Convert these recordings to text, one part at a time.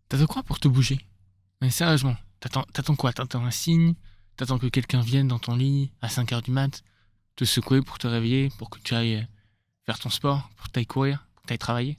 T'attends quoi pour te bouger? Mais sérieusement, t'attends quoi? T'attends un signe? T'attends que quelqu'un vienne dans ton lit à 5 heures du mat, te secouer pour te réveiller, pour que tu ailles faire ton sport, pour que tu ailles courir, pour que tu ailles travailler?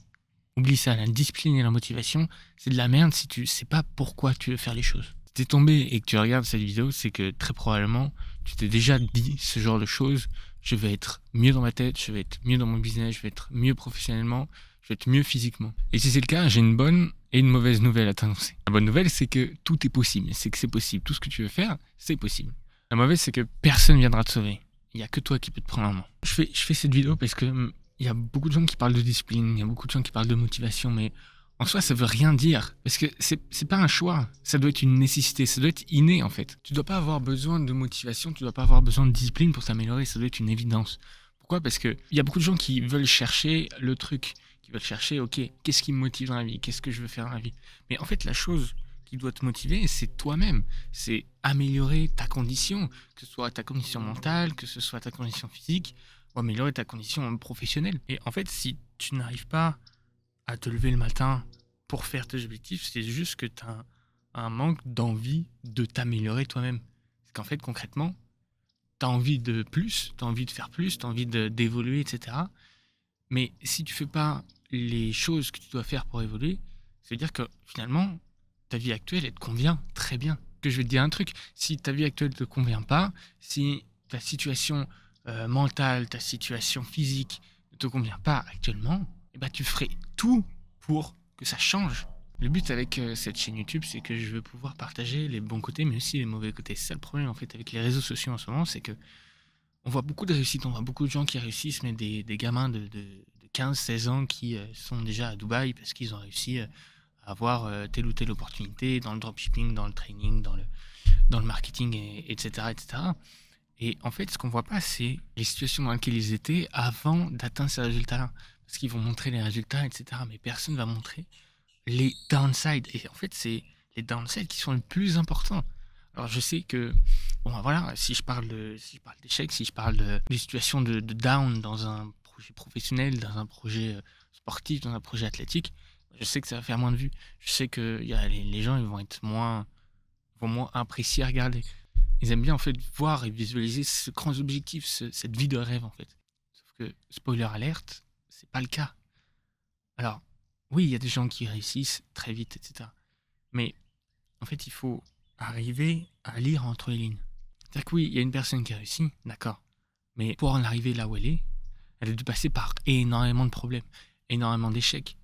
Oublie ça, la discipline et la motivation, c'est de la merde si tu sais pas pourquoi tu veux faire les choses. Si t'es tombé et que tu regardes cette vidéo, c'est que très probablement, tu t'es déjà dit ce genre de choses. Je vais être mieux dans ma tête, je vais être mieux dans mon business, je vais être mieux professionnellement, je vais être mieux physiquement. Et si c'est le cas, j'ai une bonne et une mauvaise nouvelle à t'annoncer. La bonne nouvelle, c'est que tout est possible, c'est que c'est possible. Tout ce que tu veux faire, c'est possible. La mauvaise, c'est que personne viendra te sauver. Il n'y a que toi qui peux te prendre en main. Je fais cette vidéo parce que il y a beaucoup de gens qui parlent de discipline, il y a beaucoup de gens qui parlent de motivation, mais en soi, ça veut rien dire. Parce que c'est pas un choix. Ça doit être une nécessité. Ça doit être inné, en fait. Tu dois pas avoir besoin de motivation, tu dois pas avoir besoin de discipline pour s'améliorer. Ça doit être une évidence. Pourquoi? Parce que il y a beaucoup de gens qui veulent chercher le truc. Qui veulent chercher, ok, qu'est-ce qui me motive dans la vie? Qu'est-ce que je veux faire dans la vie? Mais en fait, la chose qui doit te motiver, c'est toi-même. C'est améliorer ta condition. Que ce soit ta condition mentale, que ce soit ta condition physique, ou améliorer ta condition professionnelle. Et en fait, si tu n'arrives pas à te lever le matin pour faire tes objectifs, c'est juste que tu as un manque d'envie de t'améliorer toi-même. Parce qu'en fait, concrètement, tu as envie de plus, tu as envie de faire plus, tu as envie d'évoluer, etc. Mais si tu fais pas les choses que tu dois faire pour évoluer, ça veut dire que finalement, ta vie actuelle, elle te convient très bien. Que je vais te dire un truc, si ta vie actuelle ne te convient pas, si ta situation mentale, ta situation physique ne te convient pas actuellement, eh ben, tu ferais tout pour que ça change. Le but avec cette chaîne YouTube, c'est que je veux pouvoir partager les bons côtés, mais aussi les mauvais côtés. C'est ça le problème en fait avec les réseaux sociaux en ce moment, c'est que on voit beaucoup de réussites, on voit beaucoup de gens qui réussissent, mais des gamins de 15-16 ans qui sont déjà à Dubaï parce qu'ils ont réussi à avoir telle ou telle opportunité dans le dropshipping, dans le training, dans le marketing, etc., etc. Et en fait, ce qu'on voit pas, c'est les situations dans lesquelles ils étaient avant d'atteindre ces résultats-là. Parce qu'ils vont montrer les résultats, etc. Mais personne va montrer les downsides. Et en fait, c'est les downsides qui sont les plus importants. Alors, je sais que, bon, voilà, si je parle d'échecs, si je parle des situations de down dans un projet professionnel, dans un projet sportif, dans un projet athlétique, je sais que ça va faire moins de vues. Je sais que les gens, ils vont être moins appréciés à regarder. Ils aiment bien en fait voir et visualiser ce grands objectifs, cette vie de rêve en fait. Sauf que, spoiler alerte, c'est pas le cas. Alors, oui, il y a des gens qui réussissent très vite, etc. Mais en fait, il faut arriver à lire entre les lignes. C'est-à-dire que oui, il y a une personne qui a réussi, d'accord. Mais pour en arriver là où elle a dû passer par énormément de problèmes, énormément d'échecs,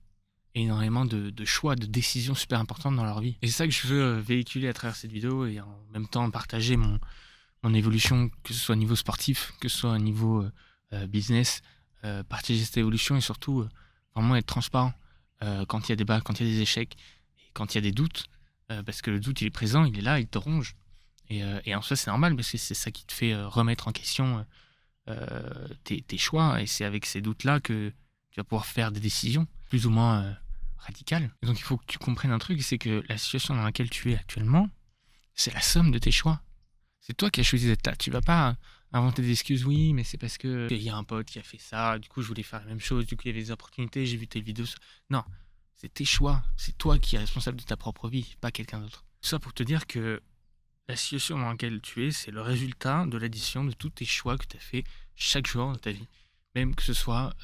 énormément de choix, de décisions super importantes dans leur vie. Et c'est ça que je veux véhiculer à travers cette vidéo et en même temps partager mon évolution, que ce soit au niveau sportif, que ce soit au niveau business, partager cette évolution et surtout vraiment être transparent quand il y a des bas, quand il y a des échecs et quand il y a des doutes, parce que le doute il est présent, il est là, il te ronge. Et en soi c'est normal parce que c'est ça qui te fait remettre en question tes choix et c'est avec ces doutes-là que tu vas pouvoir faire des décisions plus ou moins radicales. Et donc il faut que tu comprennes un truc, c'est que la situation dans laquelle tu es actuellement, c'est la somme de tes choix. C'est toi qui as choisi d'être là. Tu vas pas inventer des excuses, oui, mais c'est parce que il y a un pote qui a fait ça, du coup je voulais faire la même chose, du coup il y avait des opportunités, j'ai vu telle vidéo. Non, c'est tes choix. C'est toi qui es responsable de ta propre vie, pas quelqu'un d'autre. Tout ça pour te dire que la situation dans laquelle tu es, c'est le résultat de l'addition de tous tes choix que tu as fait chaque jour de ta vie. Même que ce soit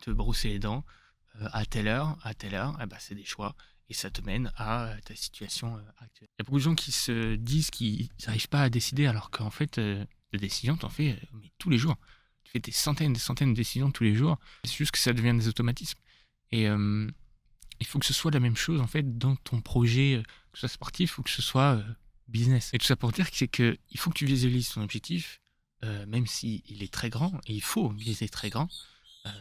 te brosser les dents à telle heure, eh ben, c'est des choix et ça te mène à ta situation actuelle. Il y a beaucoup de gens qui se disent qu'ils n'arrivent pas à décider alors qu'en fait, de décisions, tu en fais mais tous les jours. Tu fais des centaines de décisions tous les jours. C'est juste que ça devient des automatismes. Et il faut que ce soit la même chose en fait dans ton projet, que ce soit sportif ou que ce soit business. Et tout ça pour dire que c'est que il faut que tu visualises ton objectif, même s'il est très grand, et il faut viser très grand.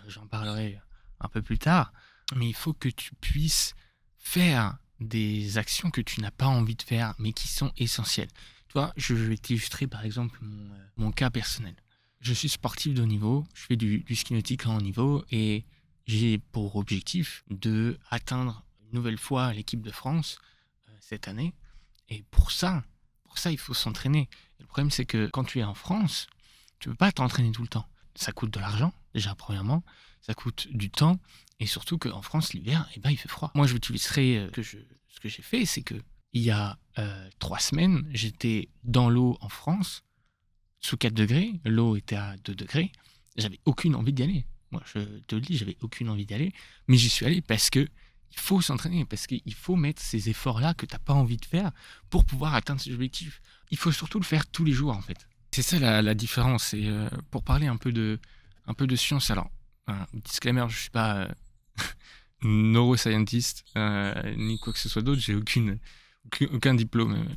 J'en parlerai un peu plus tard, mais il faut que tu puisses faire des actions que tu n'as pas envie de faire, mais qui sont essentielles. Tu vois, je vais t'illustrer par exemple mon cas personnel. Je suis sportif de haut niveau, je fais du ski nautique à haut niveau, et j'ai pour objectif de atteindre une nouvelle fois l'équipe de France cette année. Et pour ça, il faut s'entraîner. Et le problème, c'est que quand tu es en France, tu peux pas t'entraîner tout le temps. Ça coûte de l'argent, déjà, premièrement. Ça coûte du temps. Et surtout qu'en France, l'hiver, eh ben, il fait froid. Moi, je vais t'illustrer ce que j'ai fait, c'est que il y a 3 semaines, j'étais dans l'eau en France, sous 4 degrés, l'eau était à 2 degrés, j'avais aucune envie d'y aller. Moi, je te le dis, j'avais aucune envie d'y aller, mais j'y suis allé parce que il faut s'entraîner, parce qu'il faut mettre ces efforts-là que tu n'as pas envie de faire pour pouvoir atteindre ces objectifs. Il faut surtout le faire tous les jours, en fait. C'est ça la différence. Et pour parler un peu de science, alors, disclaimer, je ne suis pas neuroscientist ni quoi que ce soit d'autre, j'ai aucun diplôme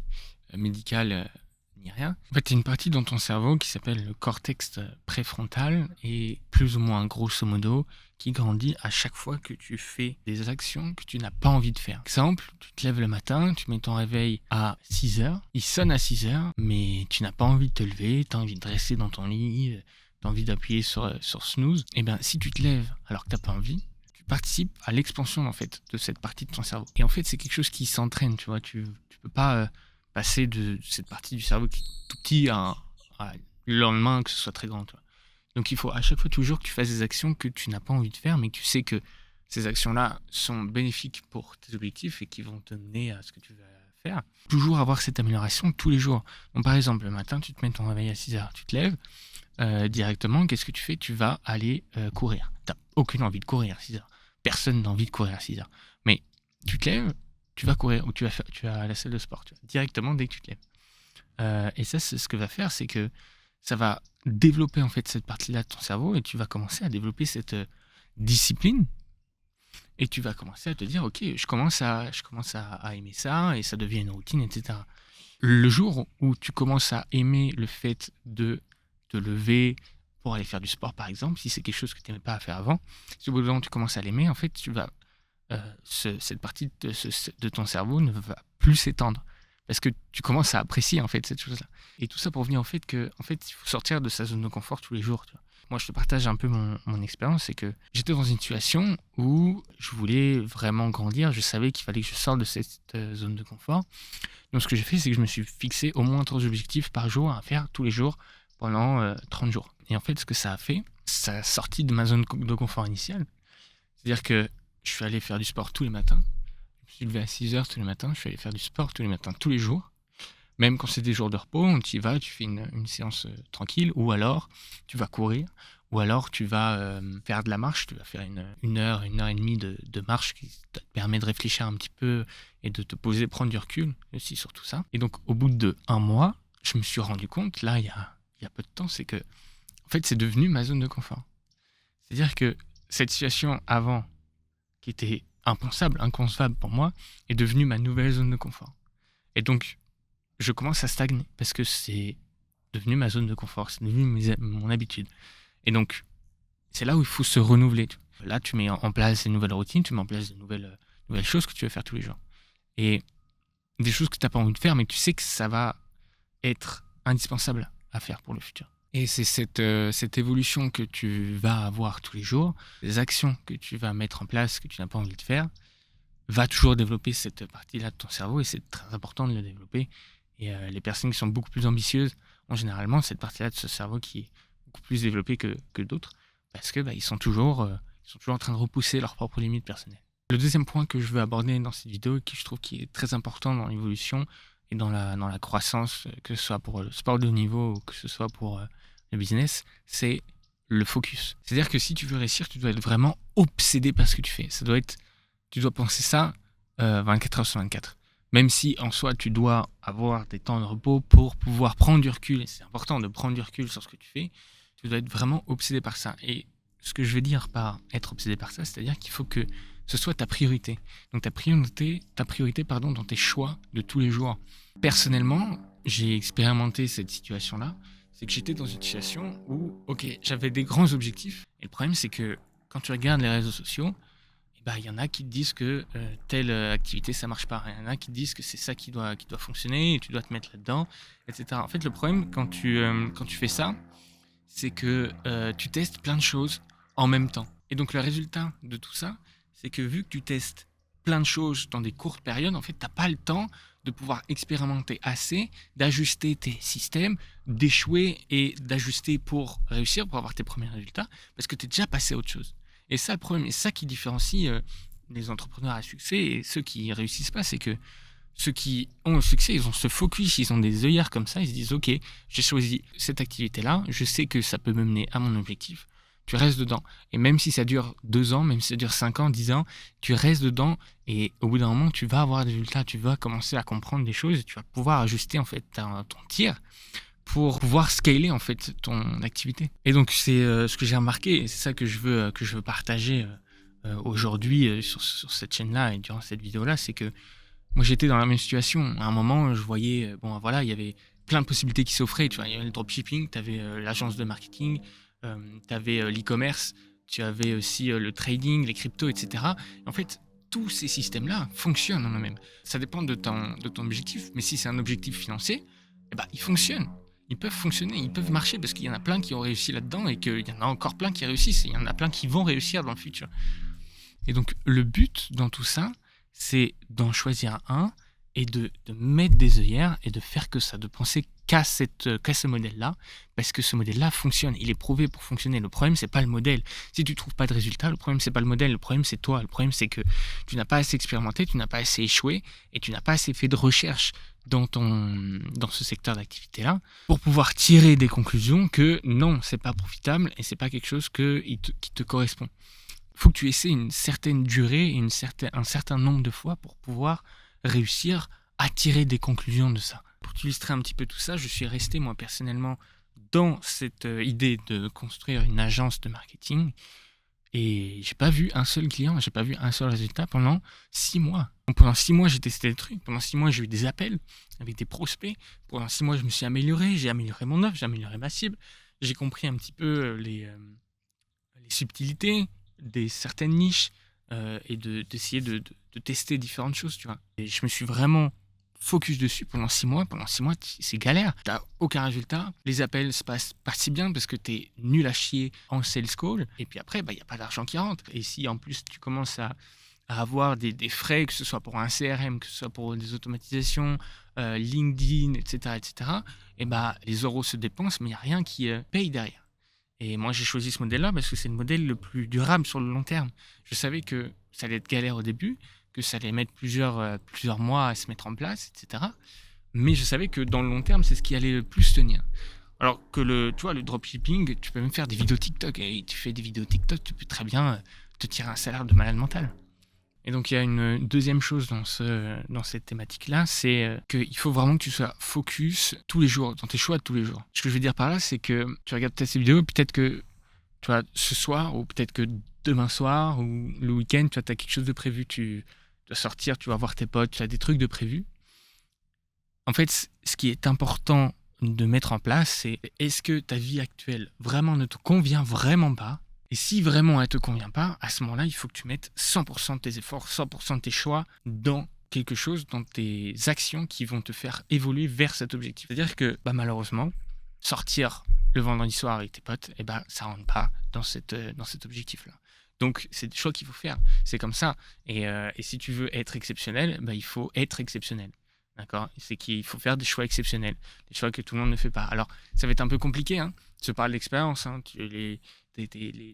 médical ni rien. En fait, il y a une partie dans ton cerveau qui s'appelle le cortex préfrontal et plus ou moins grosso modo qui grandit à chaque fois que tu fais des actions que tu n'as pas envie de faire. Exemple, tu te lèves le matin, tu mets ton réveil à 6h, il sonne à 6h, mais tu n'as pas envie de te lever, tu as envie de rester dans ton lit, tu as envie d'appuyer sur snooze. Et bien, si tu te lèves alors que tu n'as pas envie, tu participes à l'expansion en fait de cette partie de ton cerveau. Et en fait, c'est quelque chose qui s'entraîne, tu vois, tu peux pas passer de cette partie du cerveau qui est tout petit à le lendemain que ce soit très grand, tu vois. Donc il faut à chaque fois toujours que tu fasses des actions que tu n'as pas envie de faire, mais que tu sais que ces actions-là sont bénéfiques pour tes objectifs et qui vont te mener à ce que tu vas faire. Toujours avoir cette amélioration tous les jours. Donc par exemple, le matin, tu te mets ton réveil à 6h, tu te lèves, directement, qu'est-ce que tu fais? Tu vas aller courir. Tu n'as aucune envie de courir à 6h. Personne n'a envie de courir à 6h. Mais tu te lèves, tu vas courir ou tu vas à la salle de sport, tu vois, directement dès que tu te lèves. Et ça, c'est ce que va faire, c'est que ça va développer en fait cette partie-là de ton cerveau et tu vas commencer à développer cette discipline et tu vas commencer à te dire ok, je commence à aimer ça et ça devient une routine, etc. Le jour où tu commences à aimer le fait de te lever pour aller faire du sport par exemple, si c'est quelque chose que tu n'aimais pas à faire avant, si au bout d'un moment tu commences à l'aimer, en fait tu vas cette partie de ton cerveau ne va plus s'étendre. Parce que tu commences à apprécier en fait cette chose-là. Et tout ça pour venir au fait que en fait, il faut sortir de sa zone de confort tous les jours. Tu vois. Moi, je te partage un peu mon expérience, c'est que j'étais dans une situation où je voulais vraiment grandir. Je savais qu'il fallait que je sorte de cette zone de confort. Donc, ce que j'ai fait, c'est que je me suis fixé au moins 3 objectifs par jour à faire tous les jours pendant 30 jours. Et en fait, ce que ça a fait, ça a sorti de ma zone de confort initiale. C'est-à-dire que je suis allé faire du sport tous les matins. Je suis levé à 6h tous les matins, je suis allé faire du sport tous les matins, tous les jours. Même quand c'est des jours de repos, tu y vas, tu fais une séance tranquille, ou alors tu vas courir, ou alors tu vas faire de la marche, tu vas faire une heure et demie de marche qui te permet de réfléchir un petit peu et de te poser, prendre du recul aussi sur tout ça. Et donc au bout de 1 mois, je me suis rendu compte, là il y a peu de temps, c'est que en fait c'est devenu ma zone de confort. C'est-à-dire que cette situation avant, qui était impensable, inconcevable pour moi, est devenue ma nouvelle zone de confort. Et donc, je commence à stagner parce que c'est devenu ma zone de confort, c'est devenu mon habitude. Et donc, c'est là où il faut se renouveler. Là, tu mets en place des nouvelles routines, tu mets en place de nouvelles choses que tu vas faire tous les jours. Et des choses que tu n'as pas envie de faire, mais tu sais que ça va être indispensable à faire pour le futur. Et c'est cette évolution que tu vas avoir tous les jours, les actions que tu vas mettre en place que tu n'as pas envie de faire, va toujours développer cette partie-là de ton cerveau et c'est très important de le développer. Et les personnes qui sont beaucoup plus ambitieuses ont généralement cette partie-là de ce cerveau qui est beaucoup plus développée que d'autres parce que ils sont toujours en train de repousser leurs propres limites personnelles. Le deuxième point que je veux aborder dans cette vidéo, qui je trouve qui est très important dans l'évolution et dans la croissance, que ce soit pour le sport de haut niveau ou que ce soit pour le business, c'est le focus. C'est-à-dire que si tu veux réussir, tu dois être vraiment obsédé par ce que tu fais. Tu dois penser ça 24 heures sur 24. Même si en soi, tu dois avoir des temps de repos pour pouvoir prendre du recul, et c'est important de prendre du recul sur ce que tu fais, tu dois être vraiment obsédé par ça. Et ce que je veux dire par être obsédé par ça, c'est-à-dire qu'il faut que ce soit ta priorité. Donc ta priorité dans tes choix de tous les jours. Personnellement, j'ai expérimenté cette situation-là. C'est que j'étais dans une situation où, ok, j'avais des grands objectifs. Et le problème, c'est que quand tu regardes les réseaux sociaux, il y en a qui te disent que telle activité, ça marche pas. Il y en a qui te disent que c'est ça qui doit fonctionner et tu dois te mettre là-dedans, etc. En fait, le problème, quand tu fais ça, c'est que tu testes plein de choses en même temps. Et donc, le résultat de tout ça, c'est que vu que tu testes plein de choses dans des courtes périodes, en fait, tu n'as pas le temps de pouvoir expérimenter assez, d'ajuster tes systèmes, d'échouer et d'ajuster pour réussir, pour avoir tes premiers résultats, parce que tu es déjà passé à autre chose. Et ça, le problème, et ça qui différencie les entrepreneurs à succès et ceux qui réussissent pas, c'est que ceux qui ont le succès, ils ont ce focus, ils ont des œillères comme ça, ils se disent ok, j'ai choisi cette activité-là, je sais que ça peut me mener à mon objectif, tu restes dedans. Et même si ça dure 2 ans, même si ça dure 5 ans, 10 ans, tu restes dedans et au bout d'un moment, tu vas avoir des résultats, tu vas commencer à comprendre des choses et tu vas pouvoir ajuster en fait ton tir pour pouvoir scaler en fait ton activité. Et donc c'est ce que j'ai remarqué et c'est ça que je veux partager aujourd'hui sur cette chaîne-là et durant cette vidéo-là, c'est que moi, j'étais dans la même situation. À un moment, je voyais, bon, voilà, il y avait plein de possibilités qui s'offraient. Tu vois, il y avait le dropshipping, tu avais l'agence de marketing, tu avais l'e-commerce, tu avais aussi le trading, les cryptos, etc. En fait, tous ces systèmes-là fonctionnent en eux-mêmes. Ça dépend de ton objectif, mais si c'est un objectif financier, eh ben, ils fonctionnent. Ils peuvent fonctionner, ils peuvent marcher parce qu'il y en a plein qui ont réussi là-dedans et qu'il y en a encore plein qui réussissent et il y en a plein qui vont réussir dans le futur. Et donc, le but dans tout ça, c'est d'en choisir un et de mettre des œillères et de faire que ça, de penser qu'à ce modèle-là, parce que ce modèle-là fonctionne, il est prouvé pour fonctionner. Le problème, c'est pas le modèle. Si tu trouves pas de résultat, le problème, c'est pas le modèle, le problème, c'est toi. Le problème, c'est que tu n'as pas assez expérimenté, tu n'as pas assez échoué et tu n'as pas assez fait de recherche dans ce secteur d'activité-là pour pouvoir tirer des conclusions que non, c'est pas profitable et c'est pas quelque chose qui te correspond. Il faut que tu essaies une certaine durée et un certain nombre de fois pour pouvoir réussir à tirer des conclusions de ça. Pour t'illustrer un petit peu tout ça, je suis resté moi personnellement dans cette idée de construire une agence de marketing et j'ai pas vu un seul client, j'ai pas vu un seul résultat pendant 6 mois. Donc pendant 6 mois, j'ai testé des trucs, pendant 6 mois, j'ai eu des appels avec des prospects, pendant 6 mois, je me suis amélioré, j'ai amélioré mon offre, j'ai amélioré ma cible, j'ai compris un petit peu les subtilités, certaines niches et d'essayer de tester différentes choses, tu vois. Et je me suis vraiment focus dessus pendant 6 mois. Pendant 6 mois, c'est galère. T'as aucun résultat. Les appels se passent pas si bien parce que t'es nul à chier en sales call. Et puis après, il n'y a pas d'argent qui rentre. Et si en plus tu commences à avoir des frais, que ce soit pour un CRM, que ce soit pour des automatisations, LinkedIn, etc., et les euros se dépensent, mais il n'y a rien qui paye derrière. Et moi, j'ai choisi ce modèle-là parce que c'est le modèle le plus durable sur le long terme. Je savais que ça allait être galère au début, que ça allait mettre plusieurs mois à se mettre en place, etc. Mais je savais que dans le long terme, c'est ce qui allait le plus tenir. Alors que le dropshipping, tu peux même faire des vidéos TikTok. Et tu fais des vidéos TikTok, tu peux très bien te tirer un salaire de malade mental. Et donc, il y a une deuxième chose dans cette thématique-là, c'est qu'il faut vraiment que tu sois focus tous les jours, dans tes choix de tous les jours. Ce que je veux dire par là, c'est que tu regardes peut-être ces vidéos, peut-être que tu vois, ce soir, ou peut-être que demain soir, ou le week-end, tu as quelque chose de prévu, tu dois sortir, tu vas voir tes potes, tu as des trucs de prévu. En fait, ce qui est important de mettre en place, c'est est-ce que ta vie actuelle vraiment ne te convient vraiment pas ? Et si vraiment elle ne te convient pas, à ce moment-là, il faut que tu mettes 100% de tes efforts, 100% de tes choix dans quelque chose, dans tes actions qui vont te faire évoluer vers cet objectif. C'est-à-dire que malheureusement, sortir le vendredi soir avec tes potes, ça ne rentre pas dans cet objectif-là. Donc, c'est des choix qu'il faut faire. C'est comme ça. Et si tu veux être exceptionnel, il faut être exceptionnel. D'accord ? C'est qu'il faut faire des choix exceptionnels, des choix que tout le monde ne fait pas. Alors, ça va être un peu compliqué, hein. Je parle d'expérience, hein. Les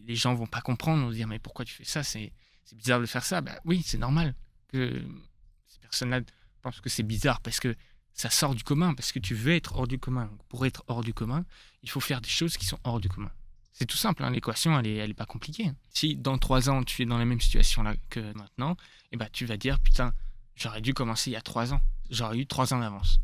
gens vont pas comprendre, vont se dire mais pourquoi tu fais ça, c'est bizarre de faire ça. Oui, c'est normal que ces personnes-là pensent que c'est bizarre parce que ça sort du commun, parce que tu veux être hors du commun. Donc, pour être hors du commun, il faut faire des choses qui sont hors du commun. C'est tout simple, hein. L'équation elle est pas compliquée, hein. Si dans 3 ans tu es dans la même situation là que maintenant, tu vas dire putain, j'aurais dû commencer il y a 3 ans, j'aurais eu 3 ans d'avance.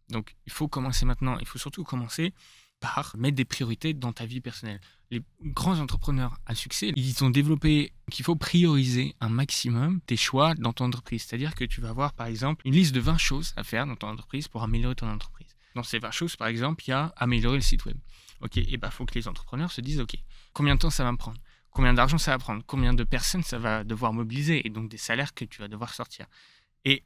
Donc il faut commencer maintenant, il faut surtout commencer par mettre des priorités dans ta vie personnelle. Les grands entrepreneurs à succès, ils ont développé qu'il faut prioriser un maximum tes choix dans ton entreprise. C'est-à-dire que tu vas avoir, par exemple, une liste de 20 choses à faire dans ton entreprise pour améliorer ton entreprise. Dans ces 20 choses, par exemple, il y a améliorer le site web. Ok, faut que les entrepreneurs se disent, ok, combien de temps ça va me prendre ? Combien d'argent ça va prendre ? Combien de personnes ça va devoir mobiliser ? Et donc des salaires que tu vas devoir sortir. Et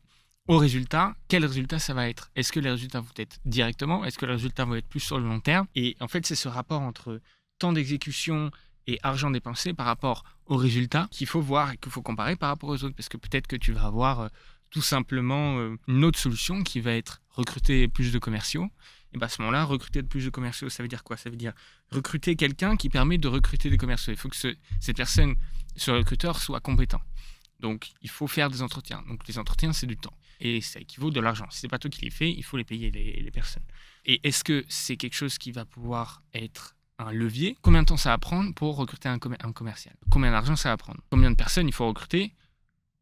au résultat, quel résultat ça va être ? Est-ce que les résultats vont être directement ? Est-ce que les résultats vont être plus sur le long terme ? Et en fait, c'est ce rapport entre temps d'exécution et argent dépensé par rapport aux résultats qu'il faut voir et qu'il faut comparer par rapport aux autres. Parce que peut-être que tu vas avoir tout simplement une autre solution qui va être recruter plus de commerciaux. Et à ce moment-là, recruter plus de commerciaux, ça veut dire quoi ? Ça veut dire recruter quelqu'un qui permet de recruter des commerciaux. Il faut que cette personne, ce recruteur, soit compétent. Donc, il faut faire des entretiens. Donc, les entretiens, c'est du temps. Et ça équivaut de l'argent. Si ce n'est pas toi qui les fais, il faut les payer, les personnes. Et est-ce que c'est quelque chose qui va pouvoir être un levier? Combien de temps ça va prendre pour recruter un commercial? Combien d'argent ça va prendre? Combien de personnes il faut recruter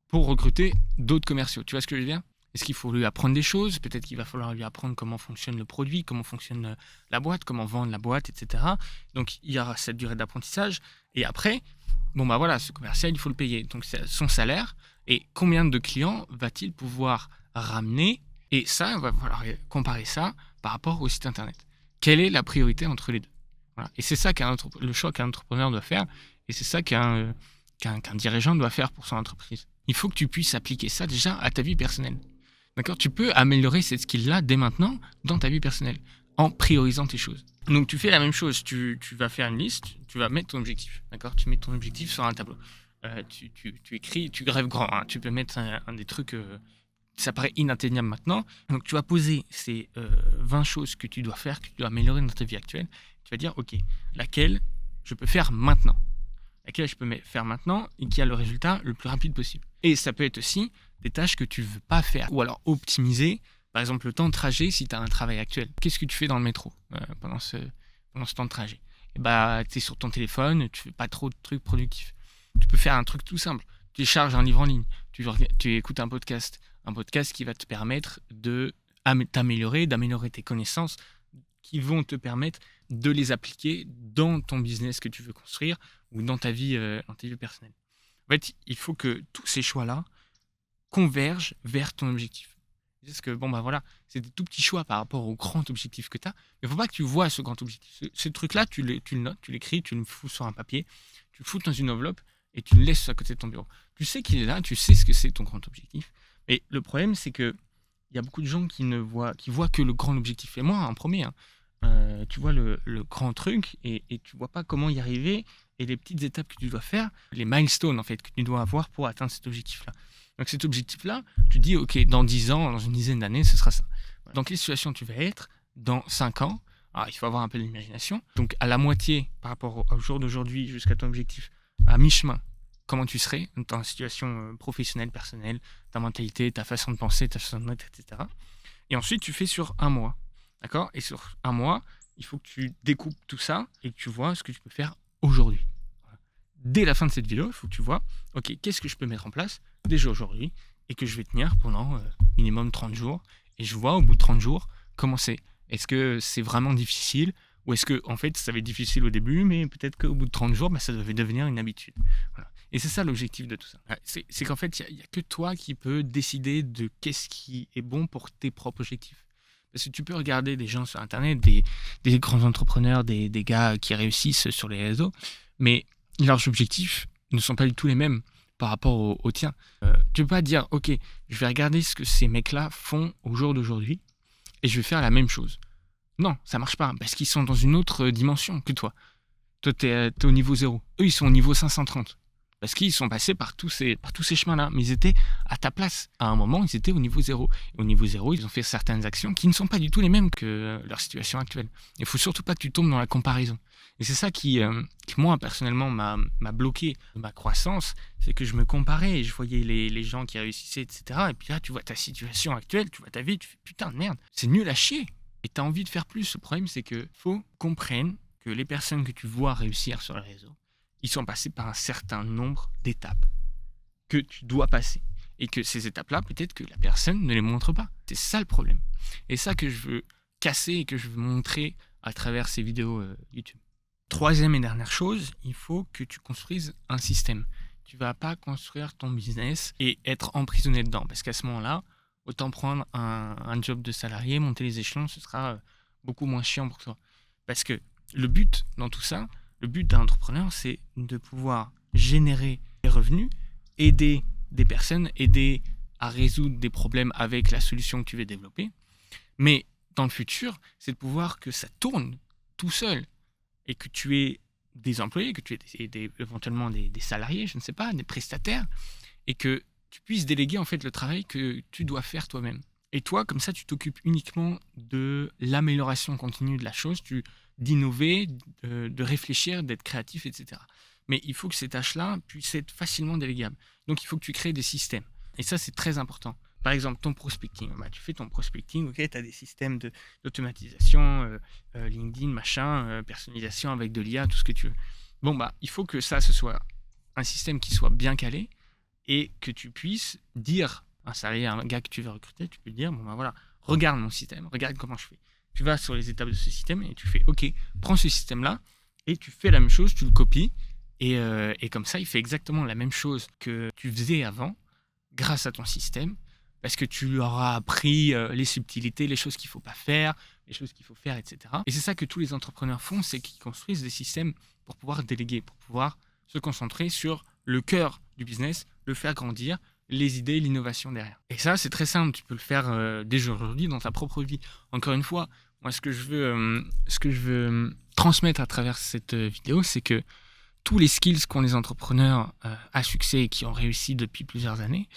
pour recruter d'autres commerciaux? Tu vois ce que je veux dire? Est-ce qu'il faut lui apprendre des choses? Peut-être qu'il va falloir lui apprendre comment fonctionne le produit, comment fonctionne la boîte, comment vendre la boîte, etc. Donc, il y aura cette durée d'apprentissage. Et après, ce commercial, il faut le payer. Donc, c'est son salaire. Et combien de clients va-t-il pouvoir ramener? Et ça, il va falloir comparer ça par rapport au site internet. Quelle est la priorité entre les deux? Voilà. Et c'est ça le choix qu'un entrepreneur doit faire. Et c'est ça qu'un dirigeant doit faire pour son entreprise. Il faut que tu puisses appliquer ça déjà à ta vie personnelle. D'accord? Tu peux améliorer cette skill-là dès maintenant dans ta vie personnelle en priorisant tes choses. Donc, tu fais la même chose. Tu vas faire une liste, tu vas mettre ton objectif. D'accord? Tu mets ton objectif sur un tableau. Tu écris, tu grèves grand. Hein. Tu peux mettre un des trucs... ça paraît inatteignable maintenant. Donc, tu vas poser ces 20 choses que tu dois faire, que tu dois améliorer dans ta vie actuelle. Tu vas dire, OK, laquelle je peux faire maintenant? Laquelle je peux faire maintenant et qui a le résultat le plus rapide possible. Et ça peut être aussi des tâches que tu ne veux pas faire. Ou alors optimiser, par exemple, le temps de trajet si tu as un travail actuel. Qu'est-ce que tu fais dans le métro pendant ce temps de trajet? Tu es sur ton téléphone, tu ne fais pas trop de trucs productifs. Tu peux faire un truc tout simple. Tu charges un livre en ligne, tu écoutes un podcast qui va te permettre de t'améliorer, d'améliorer tes connaissances, qui vont te permettre de les appliquer dans ton business que tu veux construire ou dans ta vie personnelle. En fait, il faut que tous ces choix-là convergent vers ton objectif. Parce que, c'est des tout petits choix par rapport au grand objectif que tu as, mais il ne faut pas que tu vois ce grand objectif. Ce truc-là, tu le notes, tu l'écris, tu le fous sur un papier, tu le fous dans une enveloppe et tu le laisses à côté de ton bureau. Tu sais qu'il est là, tu sais ce que c'est ton grand objectif. Mais le problème, c'est que il y a beaucoup de gens qui voient que le grand objectif. Et moi, en premier, tu vois le grand truc et tu vois pas comment y arriver et les petites étapes que tu dois faire, les milestones en fait que tu dois avoir pour atteindre cet objectif-là. Donc cet objectif-là, tu dis ok, dans 10 ans, dans une dizaine d'années, ce sera ça. Dans quelle situation tu vas être dans 5 ans? Alors, il faut avoir un peu d'imagination. Donc à la moitié par rapport au jour d'aujourd'hui jusqu'à ton objectif, à mi-chemin, comment tu serais dans ta situation professionnelle, personnelle, ta mentalité, ta façon de penser, ta façon d'être, etc. Et ensuite, tu fais sur un mois. D'accord? Et sur un mois, il faut que tu découpes tout ça et que tu vois ce que tu peux faire aujourd'hui. Voilà. Dès la fin de cette vidéo, il faut que tu vois, ok, qu'est-ce que je peux mettre en place déjà aujourd'hui et que je vais tenir pendant minimum 30 jours. Et je vois au bout de 30 jours comment c'est. Est-ce que c'est vraiment difficile ou est-ce que en fait ça va être difficile au début, mais peut-être qu'au bout de 30 jours, ça devait devenir une habitude. Voilà. Et c'est ça l'objectif de tout ça. C'est qu'en fait, il n'y a que toi qui peux décider de qu'est-ce qui est bon pour tes propres objectifs. Parce que tu peux regarder des gens sur Internet, des grands entrepreneurs, des gars qui réussissent sur les réseaux, mais leurs objectifs ne sont pas du tout les mêmes par rapport aux tiens. Tu peux pas dire, ok, je vais regarder ce que ces mecs-là font au jour d'aujourd'hui et je vais faire la même chose. Non, ça marche pas, parce qu'ils sont dans une autre dimension que toi. Toi, tu es au niveau 0. Eux, ils sont au niveau 530. Parce qu'ils sont passés par tous ces chemins-là. Mais ils étaient à ta place. À un moment, ils étaient au niveau 0. Et au niveau 0, ils ont fait certaines actions qui ne sont pas du tout les mêmes que leur situation actuelle. Il ne faut surtout pas que tu tombes dans la comparaison. Et c'est ça qui moi, personnellement, m'a bloqué ma croissance. C'est que je me comparais et je voyais les gens qui réussissaient, etc. Et puis là, tu vois ta situation actuelle, tu vois ta vie, tu fais putain de merde. C'est nul à chier. Et tu as envie de faire plus. Le problème, c'est qu'il faut comprendre que les personnes que tu vois réussir sur le réseau, ils sont passés par un certain nombre d'étapes que tu dois passer. Et que ces étapes-là, peut-être que la personne ne les montre pas. C'est ça le problème. Et ça que je veux casser et que je veux montrer à travers ces vidéos YouTube. Troisième et dernière chose, il faut que tu construises un système. Tu ne vas pas construire ton business et être emprisonné dedans. Parce qu'à ce moment-là, autant prendre un job de salarié, monter les échelons, ce sera beaucoup moins chiant pour toi. Parce que le but dans tout ça, le but d'un entrepreneur, c'est de pouvoir générer des revenus, aider des personnes, aider à résoudre des problèmes avec la solution que tu veux développer. Mais dans le futur, c'est de pouvoir que ça tourne tout seul et que tu aies des employés, que tu aies éventuellement des salariés, je ne sais pas, des prestataires, et que tu puisses déléguer en fait le travail que tu dois faire toi-même. Et toi, comme ça, tu t'occupes uniquement de l'amélioration continue de la chose, d'innover, de réfléchir, d'être créatif, etc. mais il faut que ces tâches-là puissent être facilement délégables. Donc, il faut que tu crées des systèmes. Et ça, c'est très important. Par exemple, ton prospecting. Tu fais ton prospecting, ok, tu as des systèmes d'automatisation, LinkedIn, machin, personnalisation avec de l'IA, tout ce que tu veux. Bon, il faut que ça, ce soit un système qui soit bien calé et que tu puisses dire un salarié, un gars que tu veux recruter, tu peux lui dire, voilà, regarde mon système, regarde comment je fais. Tu vas sur les étapes de ce système et tu fais, ok, prends ce système-là et tu fais la même chose, tu le copies et comme ça, il fait exactement la même chose que tu faisais avant grâce à ton système parce que tu lui auras appris les subtilités, les choses qu'il ne faut pas faire, les choses qu'il faut faire, etc. Et c'est ça que tous les entrepreneurs font, c'est qu'ils construisent des systèmes pour pouvoir déléguer, pour pouvoir se concentrer sur le cœur du business, le faire grandir, les idées, l'innovation derrière. Et ça, c'est très simple, tu peux le faire dès aujourd'hui dans ta propre vie. Encore une fois, moi, ce que je veux transmettre à travers cette vidéo, c'est que tous les skills qu'ont les entrepreneurs à succès et qui ont réussi depuis plusieurs années,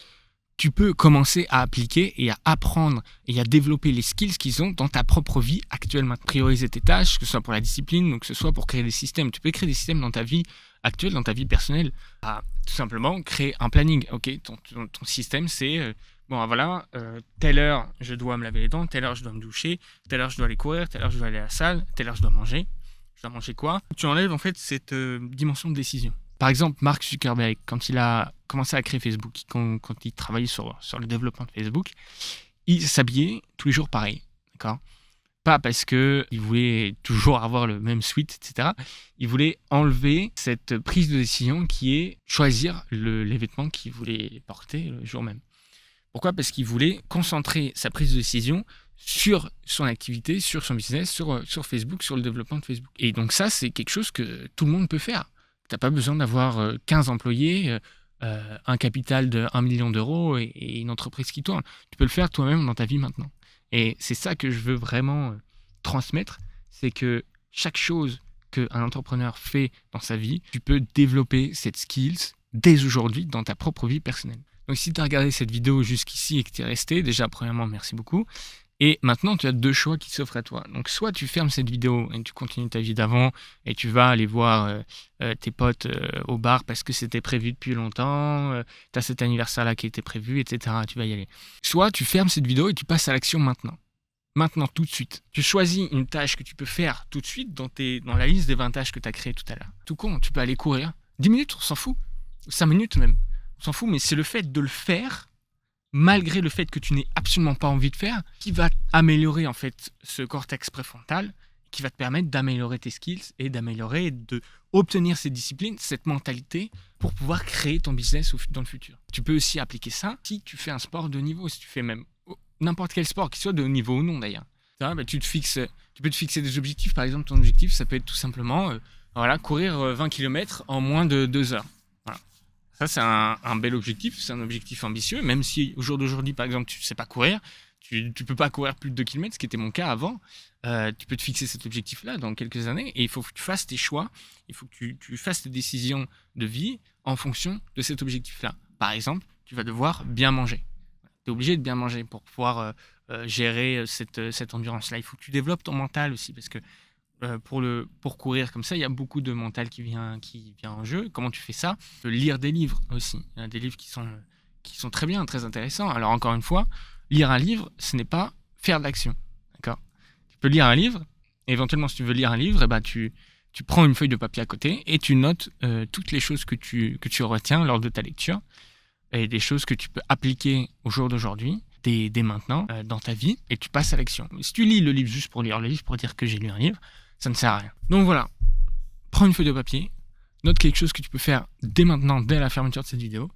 tu peux commencer à appliquer et à apprendre et à développer les skills qu'ils ont dans ta propre vie actuellement. Prioriser tes tâches, que ce soit pour la discipline ou que ce soit pour créer des systèmes. Tu peux créer des systèmes dans ta vie actuelle, dans ta vie personnelle. Tout simplement, créer un planning. Ok, ton système, c'est telle heure, je dois me laver les dents, telle heure, je dois me doucher, telle heure, je dois aller courir, telle heure, je dois aller à la salle, telle heure, je dois manger. Je dois manger quoi? Tu enlèves en fait cette dimension de décision. Par exemple, Mark Zuckerberg, quand il a commencé à créer Facebook, quand il travaillait sur le développement de Facebook, il s'habillait tous les jours pareil, d'accord? Pas parce qu'il voulait toujours avoir le même suite, etc. Il voulait enlever cette prise de décision qui est choisir les vêtements qu'il voulait porter le jour même. Pourquoi? Parce qu'il voulait concentrer sa prise de décision sur son activité, sur son business, sur Facebook, sur le développement de Facebook. Et donc ça, c'est quelque chose que tout le monde peut faire. Tu n'as pas besoin d'avoir 15 employés, un capital de 1 million d'euros et une entreprise qui tourne. Tu peux le faire toi-même dans ta vie maintenant. Et c'est ça que je veux vraiment transmettre, c'est que chaque chose qu'un entrepreneur fait dans sa vie, tu peux développer cette skills dès aujourd'hui dans ta propre vie personnelle. Donc si tu as regardé cette vidéo jusqu'ici et que tu es resté, déjà premièrement merci beaucoup. Et maintenant, tu as 2 choix qui s'offrent à toi. Donc, soit tu fermes cette vidéo et tu continues ta vie d'avant et tu vas aller voir tes potes au bar parce que c'était prévu depuis longtemps, tu as cet anniversaire-là qui était prévu, etc. Tu vas y aller. Soit tu fermes cette vidéo et tu passes à l'action maintenant. Maintenant, tout de suite. Tu choisis une tâche que tu peux faire tout de suite dans la liste des 20 tâches que tu as créées tout à l'heure. Tout con, tu peux aller courir. 10 minutes, on s'en fout. 5 minutes même. On s'en fout, mais c'est le fait de le faire malgré le fait que tu n'aies absolument pas envie de faire, qui va améliorer en fait ce cortex préfrontal, qui va te permettre d'améliorer tes skills et d'améliorer, d'obtenir ces disciplines, cette mentalité pour pouvoir créer ton business dans le futur. Tu peux aussi appliquer ça si tu fais un sport de haut niveau, si tu fais même n'importe quel sport, qu'il soit de haut niveau ou non d'ailleurs. Tu peux te fixer des objectifs. Par exemple, ton objectif, ça peut être tout simplement courir 20 km en moins de 2 heures. Voilà. Ça, c'est un bel objectif, c'est un objectif ambitieux, même si au jour d'aujourd'hui, par exemple, tu ne sais pas courir, tu ne peux pas courir plus de 2 km, ce qui était mon cas avant. Tu peux te fixer cet objectif-là dans quelques années et il faut que tu fasses tes choix, il faut que tu fasses tes décisions de vie en fonction de cet objectif-là. Par exemple, tu vas devoir bien manger. Tu es obligé de bien manger pour pouvoir gérer cette endurance-là. Il faut que tu développes ton mental aussi parce que pour courir comme ça, il y a beaucoup de mental qui vient en jeu. Comment tu fais ça? Lire des livres aussi. Il y a des livres qui sont très bien, très intéressants. Alors encore une fois, lire un livre, ce n'est pas faire de l'action. D'accord? Tu peux lire un livre, et éventuellement si tu veux lire un livre, tu prends une feuille de papier à côté et tu notes toutes les choses que tu retiens lors de ta lecture et des choses que tu peux appliquer au jour d'aujourd'hui, dès maintenant, dans ta vie, et tu passes à l'action. Si tu lis le livre juste pour lire le livre, pour dire que j'ai lu un livre, ça ne sert à rien. Donc voilà, prends une feuille de papier, note quelque chose que tu peux faire dès maintenant, dès la fermeture de cette vidéo,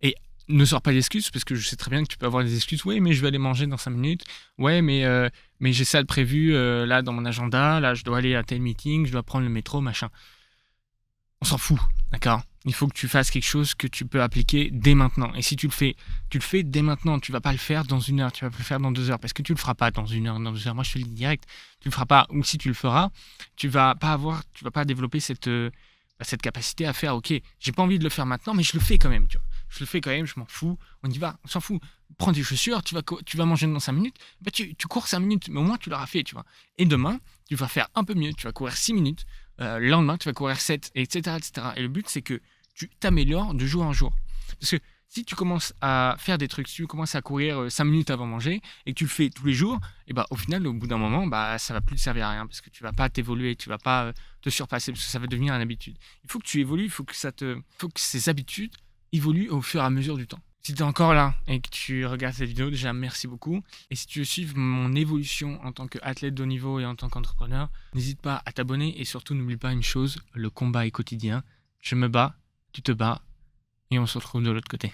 et ne sors pas d'excuses, parce que je sais très bien que tu peux avoir des excuses. Ouais, mais je vais aller manger dans 5 minutes. Ouais, mais j'ai ça de prévu là dans mon agenda. Là, je dois aller à tel meeting, je dois prendre le métro, machin. On s'en fout, d'accord? Il faut que tu fasses quelque chose que tu peux appliquer dès maintenant. Et si tu le fais dès maintenant. Tu vas pas le faire dans 1 heure, tu vas le faire dans 2 heures, parce que tu le feras pas dans 1 heure, dans 2 heures. Moi, je te le dis direct, tu le feras pas. Ou si tu le feras, tu vas pas développer cette capacité à faire. Ok, j'ai pas envie de le faire maintenant, mais je le fais quand même. Tu vois, je le fais quand même. Je m'en fous. On y va. On s'en fout. Prends tes chaussures. Tu vas manger dans 5 minutes. Tu cours 5 minutes, mais au moins tu l'auras fait. Tu vois. Et demain, tu vas faire un peu mieux. Tu vas courir 6 minutes. le lendemain, tu vas courir 7, etc., etc. Et le but, c'est que tu t'améliores de jour en jour. Parce que si tu commences à faire des trucs, si tu commences à courir 5 minutes avant manger et que tu le fais tous les jours, et bah, au final, au bout d'un moment, bah, ça va plus te servir à rien parce que tu vas pas t'évoluer, tu vas pas te surpasser parce que ça va devenir une habitude. Il faut que tu évolues, il faut que ces habitudes évoluent au fur et à mesure du temps. Si tu es encore là et que tu regardes cette vidéo, déjà merci beaucoup. Et si tu veux suivre mon évolution en tant qu'athlète de haut niveau et en tant qu'entrepreneur, n'hésite pas à t'abonner et surtout n'oublie pas une chose, le combat est quotidien. Je me bats, tu te bats et on se retrouve de l'autre côté.